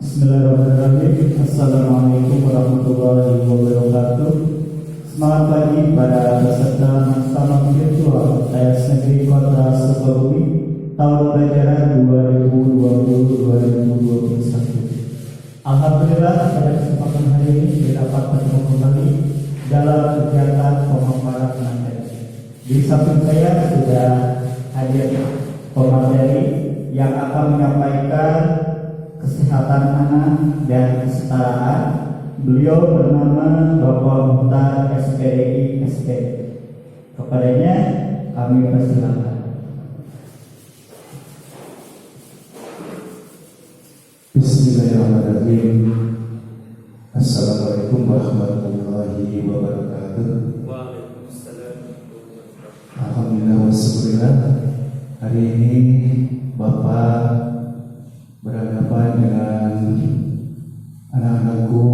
Bismillahirrahmanirrahim. Assalamualaikum warahmatullahi wabarakatuh. Selamat pagi para peserta Mahkamah Virtual TS Negeri Kota Sukabumi tahun pelajaran 2020-2021. Alhamdulillah pada kesempatan hari ini kita dapat bertemu kembali dalam kegiatan pemaparan materi. Di samping saya sudah hadir pemateri yang akan menyampaikan kesehatan anak dan kesetaraan. Beliau bernama Bapak Muhtar SPDI SPD. Kepadanya kami persilakan. Bismillahirrahmanirrahim. Assalamualaikum warahmatullahi wabarakatuh. Waalaikumsalam. Alhamdulillah wassyukurillah. Hari ini Bapak berhadapan dengan anak-anakku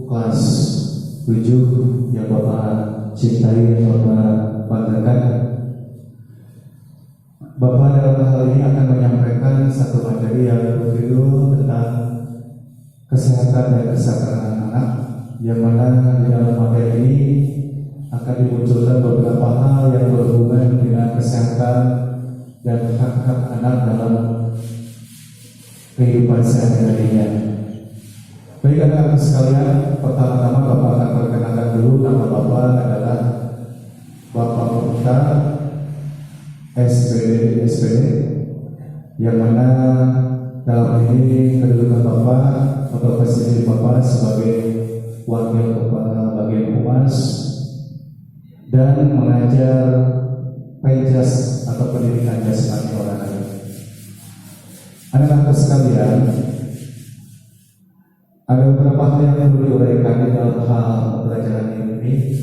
kelas 7 yang Bapak cintai dan Bapak banggakan. Bapak dalam hal ini akan menyampaikan satu materi yang berjudul tentang kesehatan dan kesetaraan anak, yang mana di dalam materi ini akan dimunculkan beberapa hal yang berhubungan dengan kesehatan dan hak-hak anak dalam kehidupan sehari-harinya. Baik anak-anak sekalian, pertama-tama Bapak akan perkenalkan dulu. Nama Bapak adalah Bapak Muhtar SPD, yang mana dalam ini kedudukan Bapak atau posisi Bapak sebagai Wakil Kepala Bagian Humas dan mengajar penjas atau pendidikan jasmani olahraga. Anak-anak sekalian, ada beberapa hal yang perlu diuraikan di dalam hal pelajaran ini.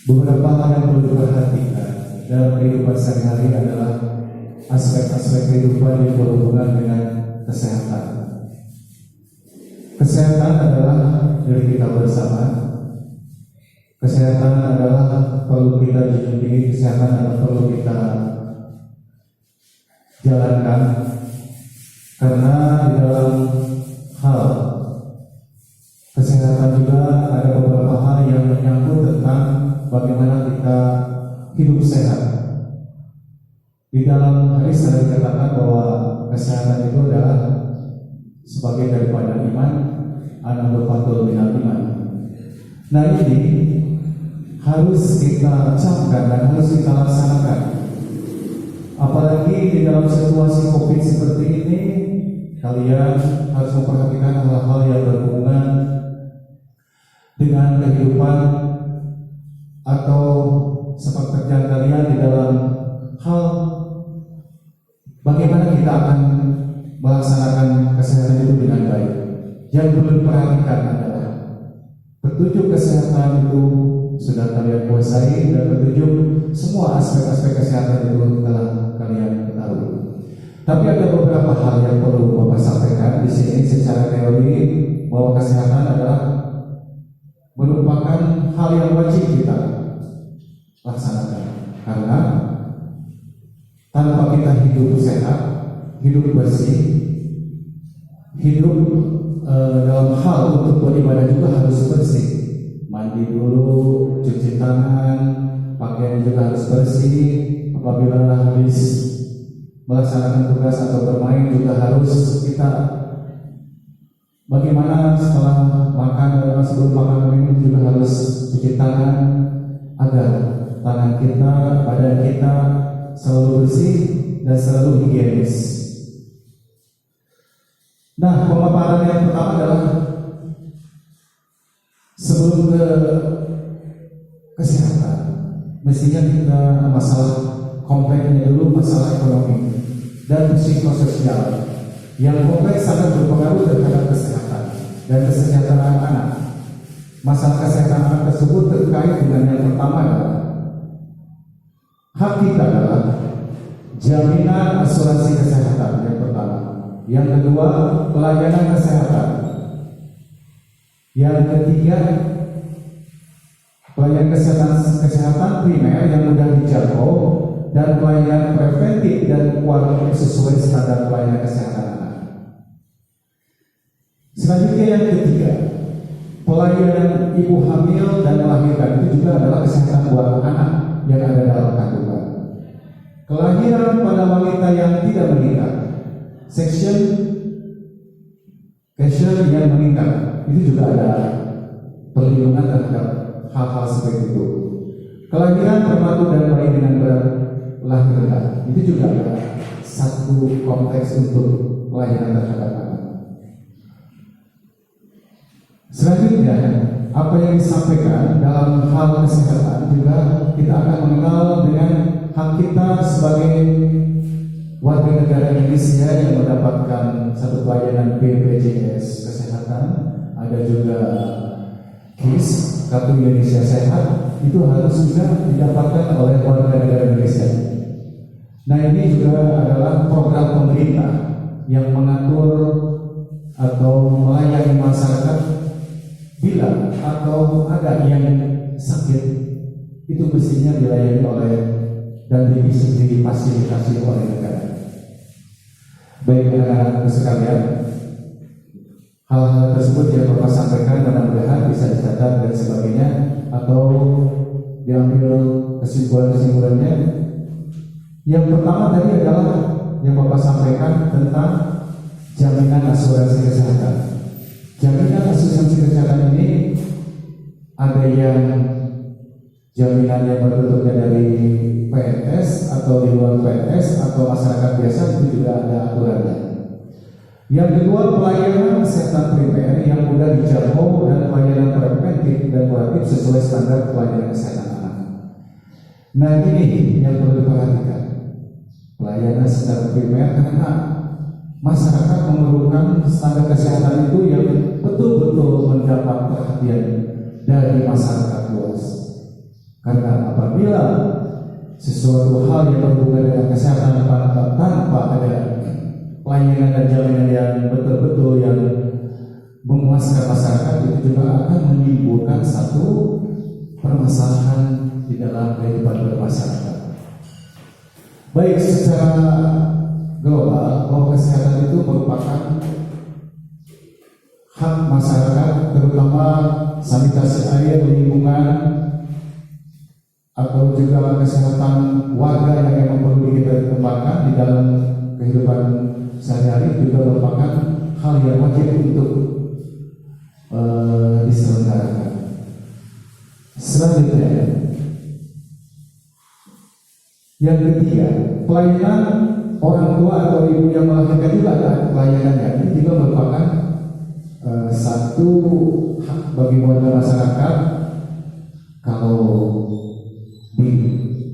Beberapa hal yang perlu diperhatikan dalam kehidupan sehari-hari adalah aspek-aspek kehidupan yang berhubungan dengan kesehatan. Kesehatan adalah diri kita bersama. Kesehatan adalah perlu kita junjung tinggi. Kesehatan adalah perlu kita jalankan, karena di dalam hal kesehatan juga ada beberapa hal yang menyangkut tentang bagaimana kita hidup sehat. Di dalam hadis ada dikatakan bahwa kesehatan itu adalah sebagai daripada iman, an-nafsul minal iman. Nah, ini harus kita camkan dan harus kita laksanakan. Apalagi di dalam situasi COVID seperti ini, kalian harus memperhatikan hal-hal yang berhubungan dengan kehidupan atau sepak terjang kalian di dalam hal bagaimana kita akan melaksanakan kesehatan itu dengan baik. Yang perlu diperhatikan adalah petunjuk kesehatan itu sudah kalian kuasai, dan petunjuk semua aspek-aspek kesehatan itu telah kalian ketahui. Tapi ada beberapa hal yang perlu Bapak sampaikan di sini secara teori, bahwa kesehatan adalah merupakan hal yang wajib kita laksanakan. Karena tanpa kita hidup sehat, hidup bersih, hidup dalam hal untuk beribadah juga harus bersih. Mandi dulu, cuci tangan, pakaian juga harus bersih. Apabila habis melaksanakan tugas atau bermain juga harus kita bagaimana setelah makan dan sebelum makan minum juga harus cuci tangan agar tangan kita, badan kita selalu bersih dan selalu higienis. Nah, pemaparan yang pertama adalah sebelum ke kesehatan, mestinya kita masalah kompleknya dulu, masalah ekonomi dan psikososial. Yang kompleks sangat berpengaruh terhadap kesehatan dan kesejahteraan anak. Masalah kesehatan anak tersebut terkait dengan yang pertama adalah hak kita adalah jaminan asuransi kesehatan yang pertama. Yang kedua, pelayanan kesehatan. Yang ketiga, pelayanan kesehatan primer yang mudah dijangkau dan pelayanan preventif dan kualitas sesuai standar pelayanan kesehatan anak. Selanjutnya yang ketiga, pelayanan ibu hamil dan melahirkan itu juga adalah kesehatan buat anak yang ada dalam kandungan. Kelahiran pada wanita yang tidak menikah, section yang meninggal, itu juga ada perlindungan terhadap hal-hal seperti itu. Kelahiran prematur dan bayi dengan berat lahir rendah, itu juga ada satu konteks untuk pelayanan terhadap anak. Selanjutnya, apa yang disampaikan dalam hal kesehatan juga kita akan mengenal dengan hak kita sebagai warga negara Indonesia yang mendapatkan satu pelayanan BPJS Kesehatan, ada juga KIS, Kartu Indonesia Sehat, itu harus juga didapatkan oleh warga negara Indonesia. Nah, ini juga adalah program pemerintah yang mengatur atau melayani masyarakat bila atau ada yang sakit, itu mestinya dilayani oleh dan difasilitasi oleh negara. Baik anak-anak sekalian, hal tersebut yang Bapak sampaikan mudah-mudahan bisa dicatat dan sebagainya atau diambil kesimpulan-kesimpulannya. Yang pertama tadi adalah yang Bapak sampaikan tentang jaminan asuransi kesehatan. Jaminan asuransi kesehatan ini ada yang jaminan yang bentuknya dari PNS atau di luar PNS atau masyarakat biasa, itu juga ada aturannya. Yang kedua, pelayanan kesehatan primer yang mudah dijangkau dan pelayanan preventif dan kuratif sesuai standar pelayanan kesehatan anak. Nah, ini yang perlu diperhatikan, pelayanan secara primer, karena masyarakat memerlukan standar kesehatan itu yang betul-betul mendapat perhatian dari masyarakat luas. Karena apabila sesuatu hal yang berhubungan dengan kesehatan tanpa ada pelayanan dan jaminan yang betul-betul yang memuaskan masyarakat, itu juga akan menimbulkan satu permasalahan di dalam kehidupan bermasyarakat. Baik, secara global, bahwa kesehatan itu merupakan hak masyarakat, terutama sanitasi air, lingkungan, atau juga kesehatan warga yang memang perlu kita kembangkan di dalam kehidupan sehari-hari, juga merupakan hal yang wajib untuk diselenggarakan. Selanjutnya, yang ketiga, pelayanan orang tua atau ibu yang melahirkan juga ada pelayanannya. Ini juga merupakan satu hak bagi warga masyarakat. Kalau di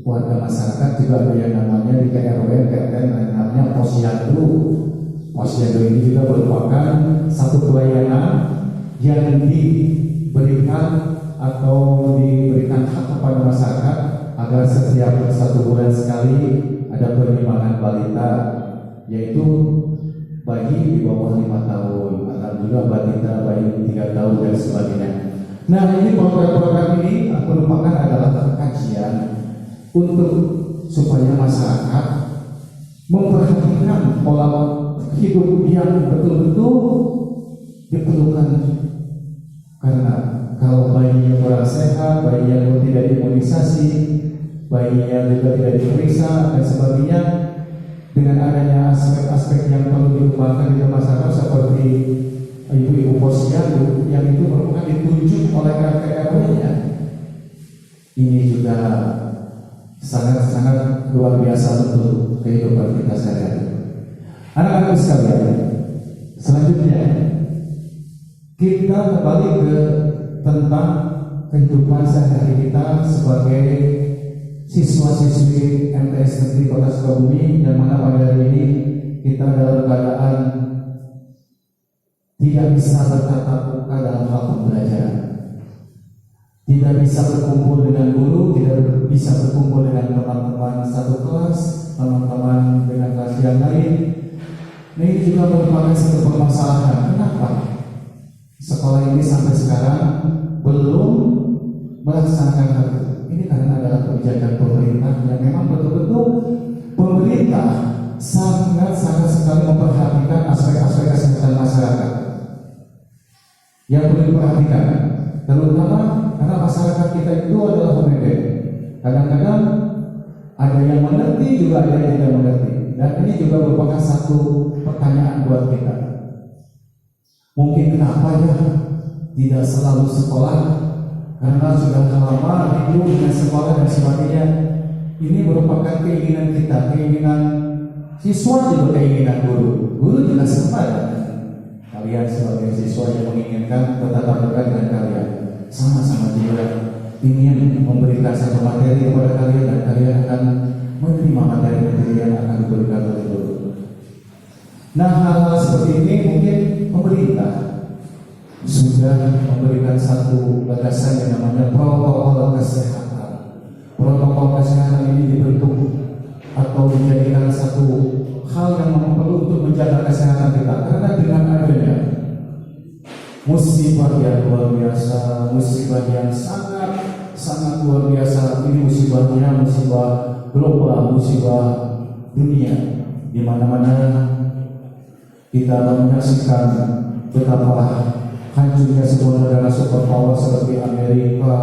warga masyarakat juga ada yang namanya di KRW, namanya posyandu. Posyandu ini juga merupakan satu pelayanan yang diberikan atau diberikan hak kepada masyarakat agar setiap 1 bulan sekali ada penimbangan balita, yaitu bayi di bawah 5 tahun atau juga balita bayi 3 tahun dan sebagainya. Nah, ini program-program ini merupakan adalah kajian untuk supaya masyarakat memperhatikan pola hidup yang betul-betul diperlukan. Karena kalau bayinya kurang sehat, bayi yang tidak diimunisasi, bayinya juga tidak diperiksa dan sebagainya, dengan adanya aspek-aspek yang perlu dikembangkan di masyarakat seperti ibu-ibu posyandu yang itu merupakan ditunjuk oleh RT RW-nya, ini juga sangat-sangat luar biasa untuk kehidupan kita sehari-hari. Anak-anak sekalian, selanjutnya kita kembali ke tentang kehidupan sehari-hari kita sebagai siswa-siswi MTS Negeri Kota Sukabumi, yang mana pada hari ini kita dalam keadaan tidak bisa bertatap muka dalam hal pembelajaran, tidak bisa berkumpul dengan guru, tidak bisa berkumpul dengan teman-teman satu kelas, teman-teman dengan kelas yang lain. Nah, ini juga merupakan satu permasalahan. Kenapa sekolah ini sampai sekarang belum melaksanakan hal itu? Ini karena adalah kebijakan pemerintah yang memang betul-betul pemerintah sangat sekali memperhatikan aspek-aspek kesehatan masyarakat. yang perlu diperhatikan, terutama karena masyarakat kita itu adalah berbeda. Kadang-kadang ada yang mengerti, juga ada yang tidak mengerti, dan ini juga merupakan satu pertanyaan buat kita. Mungkin kenapa ya tidak selalu sekolah, karena sudah lama hidup dengan sekolah dan sebagainya. Ini merupakan keinginan kita, keinginan siswa juga keinginan guru. Guru juga sama dengan kalian sebagai siswa yang menginginkan tetap dekat dengan kalian. Sama-sama juga ingin memberikan satu materi kepada kalian, dan kalian akan menerima materi-materi yang akan diberikan oleh guru. Nah, hal-hal seperti ini mungkin pemerintah sudah memberikan satu gagasan yang namanya protokol kesehatan. Protokol kesehatan ini dibentuk atau dijadikan satu hal yang memang perlu untuk menjaga kesehatan kita, karena dengan adanya musibah yang luar biasa, musibah yang sangat luar biasa, ini musibahnya musibah global, musibah dunia, di mana-mana kita menyaksikan betapa hancurnya sebuah negara superpower seperti Amerika,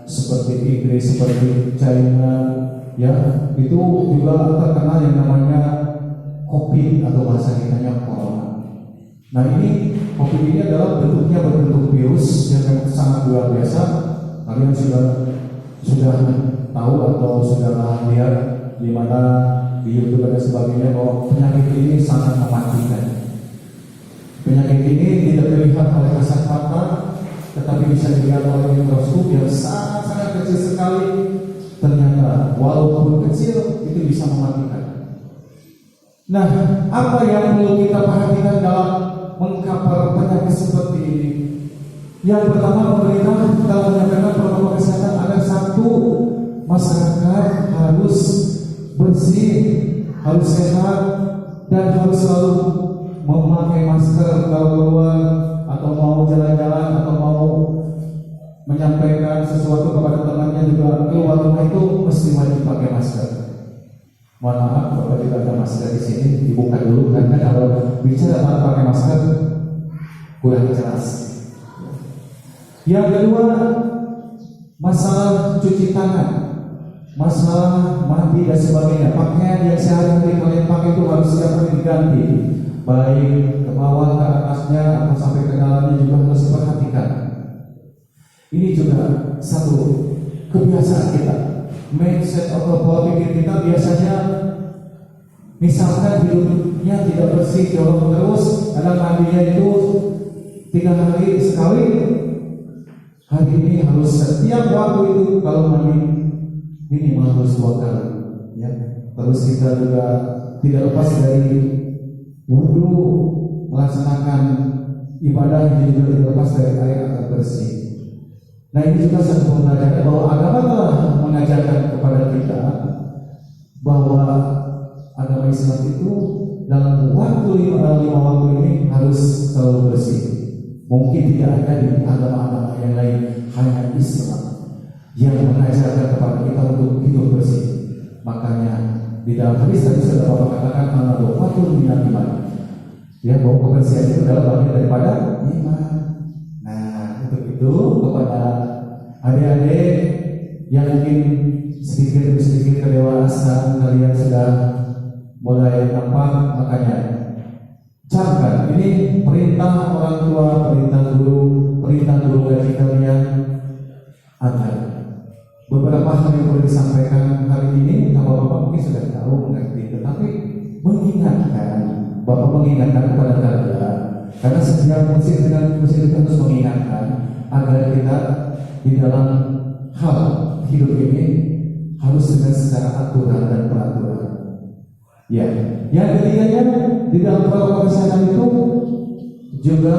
seperti Inggris, seperti China, ya itu juga terkena yang namanya COVID atau bahasa kitanya corona. Nah, ini COVID ini adalah bentuknya berbentuk virus yang sangat luar biasa. Kalian sudah tahu atau sudah lihat di mana di YouTube dan sebagainya bahwa penyakit ini sangat mematikan. Penyakit ini tidak terlihat oleh kasat mata, tetapi bisa dilihat oleh mikroskop yang sangat kecil sekali. Ternyata walaupun kecil itu bisa mematikan. Nah, apa yang perlu kita perhatikan dalam mengcover penyakit seperti ini? Yang pertama, pemerintah dalam menjalankan protokol kesehatan ada satu, masyarakat harus bersih, harus sehat, dan harus selalu memakai masker kalau keluar atau mau jalan-jalan atau mau menyampaikan sesuatu kepada temannya, juga keluar rumah itu mesti wajib pakai masker. Mohon maaf kalau tidak ada masker di sini, dibuka dulu karena kalau bicara tanpa pakai masker kurang jelas. Yang kedua, masalah cuci tangan, masalah mandi dan sebagainya. Pakaian yang sehari-hari kalian pakai itu harus setiap hari diganti, baik ke bawah ke atasnya atau sampai ke dalamnya juga harus diperhatikan. Ini juga satu kebiasaan kita, mindset atau pola pikir kita. Biasanya misalkan hidupnya tidak bersih, jorok terus, ada mandinya itu 3 hari sekali. Hari ini harus setiap waktu itu kalau mandi minimal harus 2 kali, ya. Terus kita juga tidak lepas dari wudhu, melaksanakan ibadah yang juga tidak lepas dari air agar bersih. Nah, ini juga satu pembelajaran bahwa agama telah mengajarkan kepada kita bahwa agama Islam itu dalam waktu 5 waktu ini harus selalu bersih. Mungkin tidak ada di agama-agama yang lain, hanya Islam yang mengajarkan kepada kita untuk hidup bersih. Makanya di dalam hadis tadi sudah Bapak katakan al-nadhafatu minal iman. Ya, bahwa kebersihan itu adalah bagian daripada iman. Nah, untuk itu kepada adik-adik yang mungkin sedikit demi sedikit kedewasaan kalian sudah mulai nampak, makanya camkan ini perintah orang tua, perintah guru bagi kalian agar beberapa hal yang boleh disampaikan hari ini, kalau Bapak mungkin sudah tahu mengerti, tetapi Bapak mengingatkan kepada kalian, karena setiap muslim harus mengingatkan agar kita di dalam hal hidup ini harus dengan secara aturan dan peraturan. Ya, yang ketiganya di dalam protokol kesehatan itu juga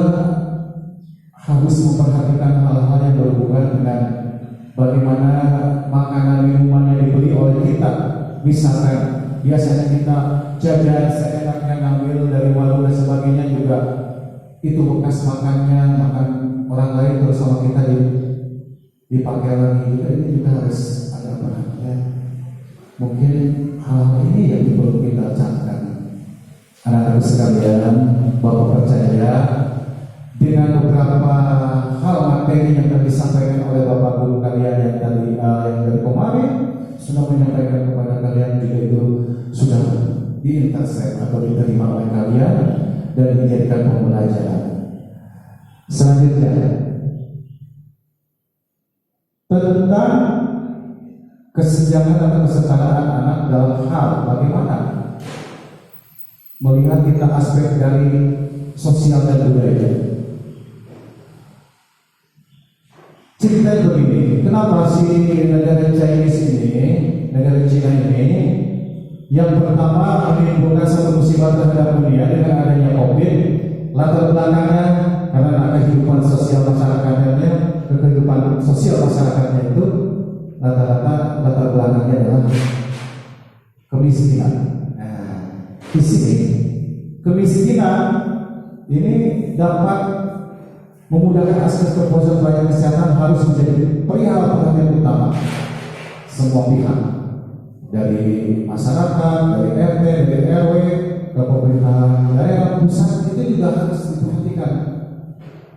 harus memperhatikan hal-hal yang berhubungan dengan bagaimana makanan minuman yang dibeli oleh kita. Misalkan biasanya kita jajan seenaknya ngambil dari warung dan sebagainya, juga itu bekas makan orang lain terus sama kita dipakai lagi juga. Ini juga harus ada perhatian. Mungkin hal ini yang perlu kita camkan. Anak-anak sekalian, Bapak percaya di dengan beberapa hal materi yang tadi disampaikan oleh Bapak Guru kalian yang dari kemarin sudah menyampaikan kepada kalian juga itu sudah diintercept atau diterima oleh kalian dan dijadikan pembelajaran. Selanjutnya tentang kesenjangan atau kesetaraan anak dalam hal bagaimana melihat kita aspek dari sosial dan budaya. Cerita begini, kenapa si negara Cina ini yang pertama menimbulkan satu musibah terhadap dunia dengan adanya COVID, latar belakangnya karena kehidupan sosial masyarakatnya, kehidupan sosial masyarakatnya itu rata-rata latar belakangnya adalah kemiskinan. Nah, di sini kemiskinan ini dapat memudahkan aspek kepuasan pelayanan kesehatan harus menjadi perihal perhatian utama semua pihak, dari masyarakat, dari RT, dari RW, ke pemerintahan daerah pusat itu juga harus diperhatikan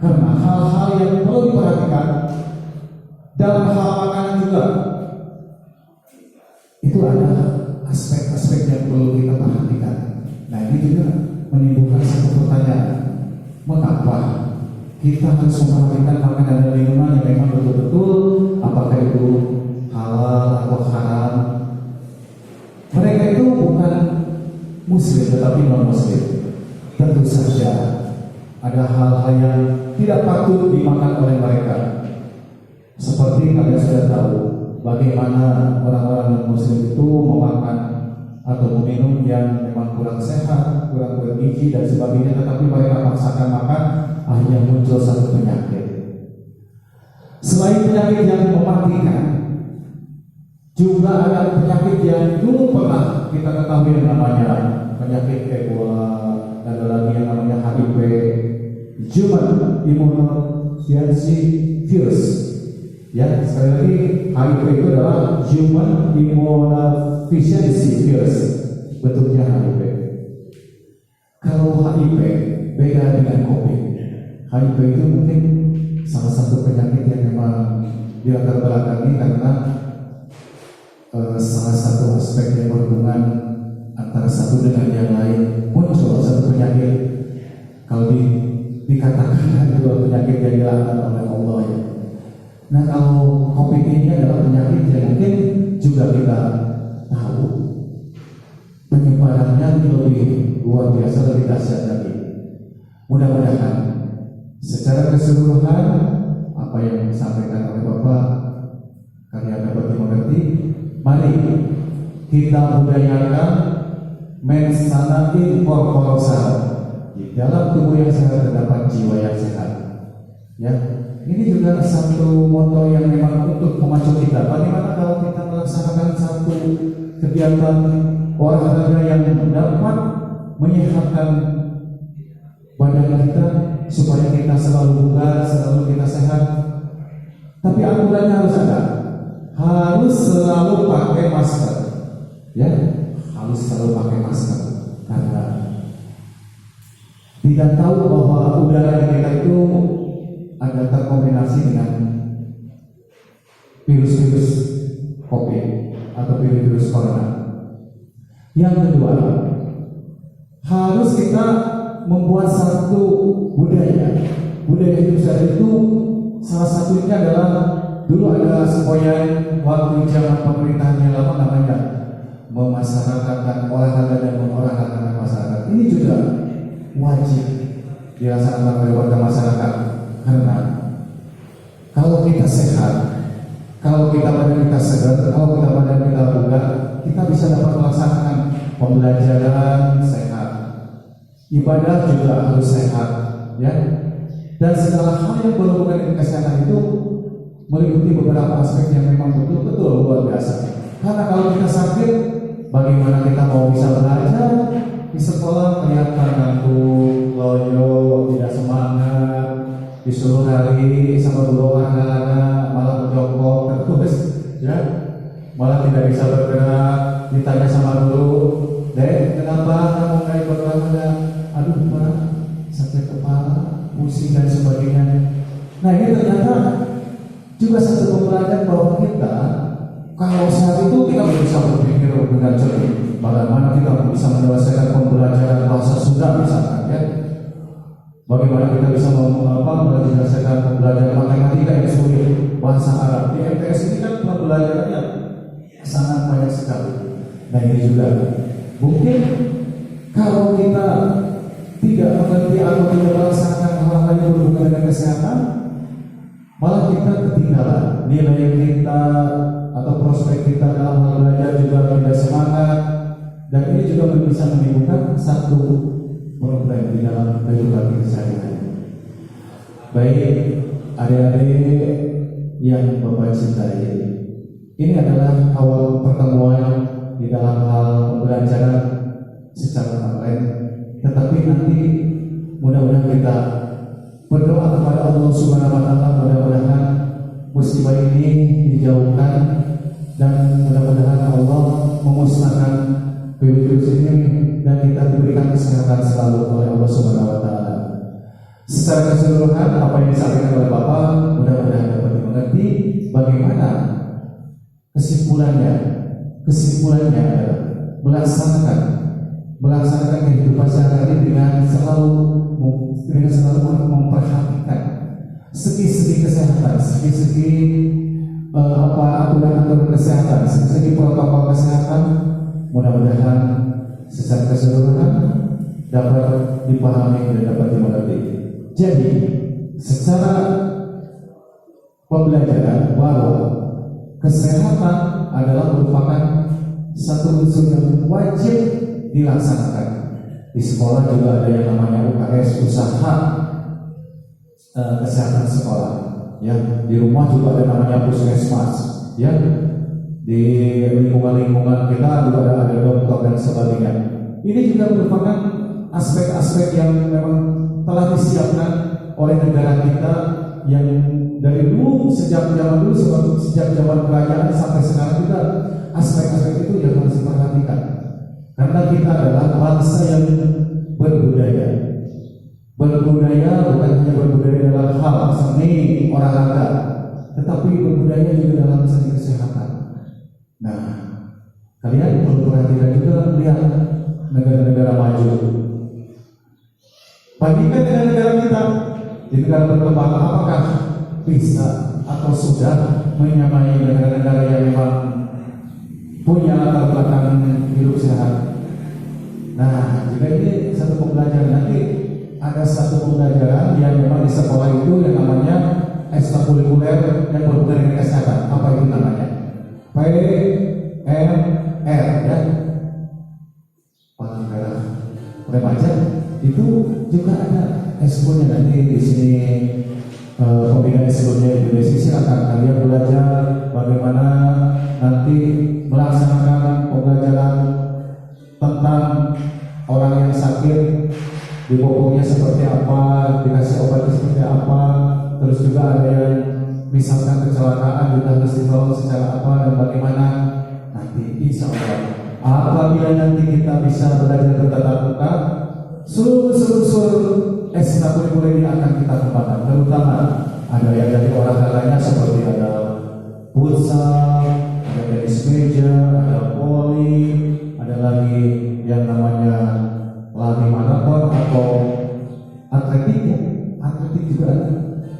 karena hal-hal yang perlu diperhatikan dalam hal makanan juga itu ada aspek-aspek yang perlu kita perhatikan. Nah, ini juga menimbulkan satu pertanyaan, mengapa kita harus memperhatikan makanan dan minuman yang memang betul-betul apakah itu halal atau haram. Mereka itu bukan muslim tetapi non muslim. Tentu saja ada hal-hal yang tidak patut dimakan oleh mereka. Seperti kalian sudah tahu bagaimana orang-orang non muslim itu memakan atau meminum yang memang kurang sehat, kurang bergizi dan sebagainya, tetapi mereka paksakan makan, akhirnya muncul satu penyakit. Selain penyakit yang mematikan, juga ada penyakit yang dulu pernah kita ketahui yang namanya penyakit Ebola, ada lagi yang namanya HIV, Human Immunodeficiency Virus. Ya, sekali lagi HIV itu adalah Human Immunodeficiency Virus, bentuknya HIV. Kalau HIV beda dengan COVID. HIV itu mungkin salah satu penyakit yang memang dilatar belakangi karena salah satu aspek yang berhubungan antara satu dengan yang lain, muncul satu penyakit. Kalau dikatakan itu penyakit yang dilaknat oleh Allah ya. Nah, kalau COVID ini adalah penyakit yang mungkin juga kita tahu penyebarannya lebih luar biasa, lebih dahsyat lagi. Mudah-mudahan secara keseluruhan apa yang disampaikan oleh Bapak kalian dapat dimengerti. Mari kita budayakan mens sana in corpore sano. Di dalam tubuh yang sehat terdapat jiwa yang sehat. Ya, ini juga satu moto yang memang untuk memacu kita. Bagaimana kalau kita melaksanakan satu kegiatan olahraga yang dapat menyehatkan badan kita supaya kita selalu bugar, selalu kita sehat. Tapi aturannya harus ada. Harus selalu pakai masker. Ya, harus selalu pakai masker karena tidak tahu bahwa udara kita itu ada terkombinasi dengan virus-virus COVID atau virus corona. Yang kedua, harus kita membuat satu budaya. Budaya itu salah satunya adalah dulu ada semboyan waktu zaman pemerintahan yang lama namanya memasyarakatkan olahraga dan mengolahragakan masyarakat. Ini juga wajib dirasakan oleh warga masyarakat karena kalau kita sehat, kalau kita badan kita segar, kalau kita badan kita bugar, kita bisa dapat melaksanakan pembelajaran sehat, ibadah juga harus sehat, ya. Dan segala hal yang berhubungan dengan kesehatan itu meliputi beberapa aspek yang memang betul-betul luar biasa. Karena kalau kita sakit, bagaimana kita mau bisa belajar di sekolah, kelihatan ngantuk, loyo, tidak semangat, disuruh hari sama guru olahraga malah berjongkok terus, ya, malah tidak bisa bergerak. Ditanya sama guru, "Dek, kenapa kamu nggak ikut olahraga?" "Aduh, Pak, sakit kepala, pusing dan sebagainya. Nah ini ternyata juga satu pembelajaran bahwa kita kalau saat itu kita bisa berpikir dengan jernih bagaimana kita bisa menyelesaikan pembelajaran bahasa Sunda misalkan ya. Bagaimana kita bisa menyelesaikan pembelajaran matematika yang sulit, bahasa Arab. Di MTS ini kan pembelajarannya sangat banyak sekali. Nah ini juga mungkin kalau kita tidak mengerti atau tidak merasakan hal-hal yang berhubungan dengan kesehatan, malah kita ketinggalan. Nilai kita atau prospek kita dalam hal belajar juga tidak semangat, dan ini juga bisa menimbulkan satu problem di dalam kehidupan kita sehari-hari. Baik adik-adik yang Bapak cintai, ini adalah awal pertemuan di dalam hal pembelajaran secara online. Tetapi nanti mudah-mudahan kita berdoa kepada Allah Subhanahu wa taala, mudah-mudahan musibah ini dijauhkan dan mudah-mudahan Allah memusnahkan virus ini dan kita diberikan kesehatan selalu oleh Allah Subhanahu wa taala. Secara keseluruhan apa yang disampaikan oleh Bapak mudah-mudahan dapat dimengerti. Bagaimana kesimpulannya adalah melaksanakan kehidupan sehari-hari dengan selalu memperhatikan segi-segi kesehatan, segi-segi aturan-aturan kesehatan, segi-segi protokol kesehatan. Mudah-mudahan secara keseluruhan dapat dipahami dan dapat dimengerti. Jadi secara pembelajaran bahwa kesehatan adalah merupakan satu unsur yang wajib dilaksanakan. Di sekolah juga ada yang namanya UKS, usaha kesehatan sekolah. Ya, di rumah juga ada namanya puskesmas. Ya, di lingkungan kita juga ada dokter dan sebagainya. Ini juga merupakan aspek-aspek yang memang telah disiapkan oleh negara kita yang dari dulu sejak zaman kerajaan sampai sekarang juga aspek-aspek itu yang harus diperhatikan. Karena kita adalah bangsa yang berbudaya bukan hanya berbudaya dalam hal seni olahraga, tetapi berbudaya juga dalam seni kesehatan. Nah, kalian perlu perhatikan juga lihat negara-negara maju. Bandingkan dengan negara kita, di negara berkembang apakah bisa atau sudah menyamai negara-negara yang memang punya latar belakang hidup sehat. Nah, jika ini satu pembelajaran, nanti ada satu pembelajaran yang memang di sekolah itu yang namanya ekstrakurikuler yang berhubungan dengan kesehatan. Apa itu namanya? PMR ya. Palang merah remaja itu juga ada ekskulnya nanti di sini. Pembina ekskulnya Indonesia, silakan kalian belajar bagaimana nanti melaksanakan pembelajaran tentang orang yang sakit, dibopongnya seperti apa, dikasih obatnya seperti apa, terus juga ada yang misalkan kecelakaan juga harus ditolong secara apa dan bagaimana. Nanti insya Allah apabila nanti kita bisa belajar bertatap muka, seluruh ekstrakurikuler ini akan kita kembangkan. Terutama ada yang dari olahraganya seperti ada futsal, ada tenis meja, ada voli, ada lagi yang namanya lari maraton atau atletik juga ada,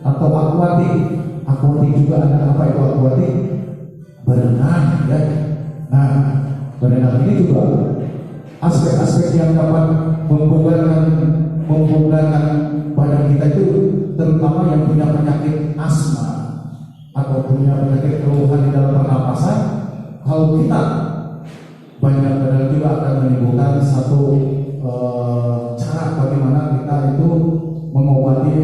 atau akuatik juga ada. Apa itu akuatik? Berenang ya. Nah, berenang ini juga aspek-aspek yang dapat membugarkan badan kita itu, terutama yang punya penyakit asma atau punya penyakit keluhan di dalam pernapasan. Kalau kita banyak benar juga akan menimbulkan satu cara bagaimana kita itu mengobati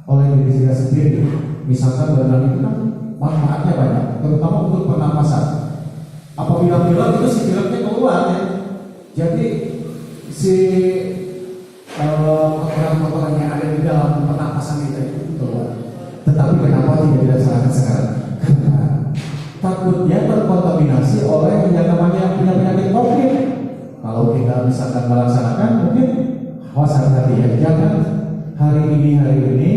oleh diri kita sendiri. Misalkan berenang itu kan manfaatnya banyak, terutama untuk pernapasan. Apabila pilek itu si pileknya keluar ya, jadi si kotoran-kotoran yang ada di dalam pernapasan kita itu keluar. Tetapi kenapa tidak dilaksanakan sekarang? Karena takutnya terkontaminasi oleh yang namanya punya penyakit COVID. Kalau kita misalkan melaksanakan, mungkin awas hati-hati ya, jangan hari ini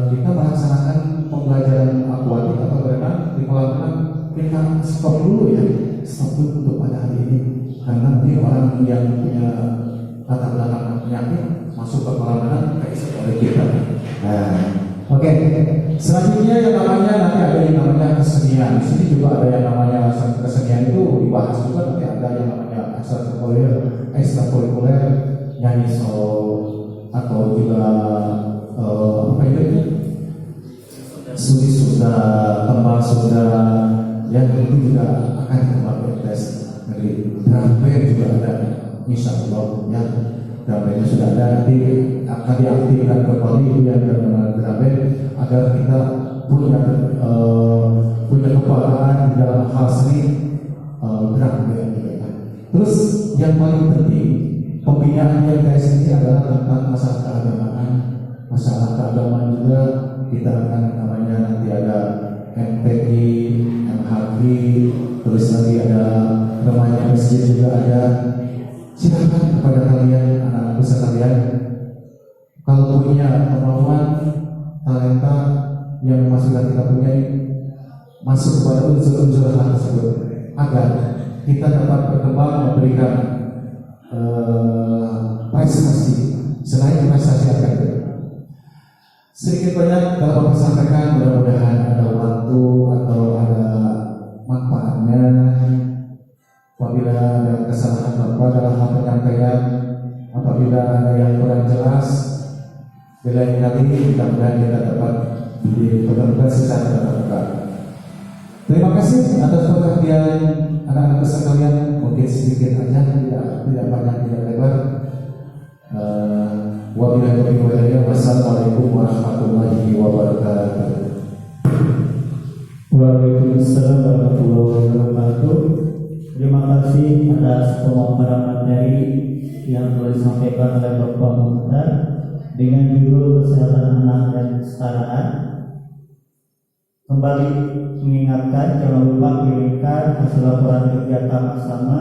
kita melaksanakan pembelajaran akuatik atau berenang di kolam renang, kita stop dulu untuk pada hari ini, karena nanti orang yang punya latar belakang penyakit masuk ke kolam renang kayak seperti kita. Nah, oke. Selanjutnya yang namanya nanti ada yang namanya kesenian. Di sini juga ada yang namanya kesenian, itu dibahas juga, nanti ada yang namanya ekstrakurikuler, nyanyi solo atau juga studi Sunda, tembang Sunda, yang itu juga akan dikembangkan tes negeri. Drum band juga ada, insya Allah ya. Drum bandnya sudah ada, nanti akan diaktifkan kembali yang drum band agar kita punya kepala di dalam hal seni drum band juga ya. Terus yang paling penting pembinaan yang kayak sini adalah tentang masalah keagamaan. Masalah keagamaan juga kita akan namanya nanti ada MTI, MHQ, terus lagi ada remaja masjid juga ada. Silakan kepada kalian anak-anak besar kalian, kalau punya kemampuan, talenta yang memang sudah kita punyai, masuk kepada unsur-unsur hal tersebut agar kita dapat berkembang memberikan prestasi selain prestasi akademik. Sedikit banyak dalam Bapak sampaikan, mudah-mudahan ada waktu atau ada manfaatnya. Apabila ada kesalahan Bapak dalam hal penyampaian, apabila ada yang kurang jelas, di lain kali mudah-mudahan kita dapat dipertemukan secara terbuka. Terima kasih atas perhatian anak-anak besar kalian. Mungkin sedikit aja, tidak banyak, tidak lebar. Wassalamualaikum warahmatullahi wabarakatuh. Waalaikumsalam warahmatullahi wabarakatuh. Terima kasih atas pemaparan materi yang telah disampaikan oleh Bapak Muhtar dengan judul Kesehatan Anak dan Kesetaraan. Kembali mengingatkan, jangan lupa kirimkan hasil laporan kegiatan bersama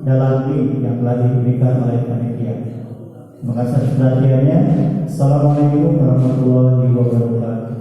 dalam link yang telah diberikan oleh panitia. Terima kasih atas perhatiannya. Assalamualaikum warahmatullahi wabarakatuh.